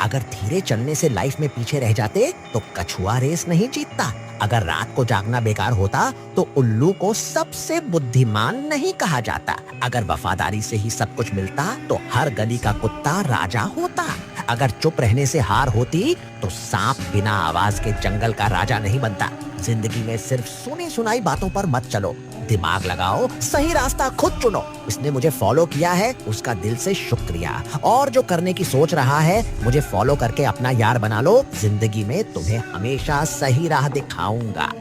अगर धीरे चलने से लाइफ में पीछे रह जाते तो कछुआ रेस नहीं जीतता। अगर रात को जागना बेकार होता तो उल्लू को सबसे बुद्धिमान नहीं कहा जाता। अगर वफादारी से ही सब कुछ मिलता तो हर गली का कुत्ता राजा होता। अगर चुप रहने से हार होती तो सांप बिना आवाज के जंगल का राजा नहीं बनता। जिंदगी में सिर्फ सुनी सुनाई बातों पर मत चलो, दिमाग लगाओ, सही रास्ता खुद चुनो। इसने मुझे फॉलो किया है, उसका दिल से शुक्रिया। और जो करने की सोच रहा है, मुझे फॉलो करके अपना यार बना लो। जिंदगी में तुम्हें हमेशा सही राह दिखाऊंगा।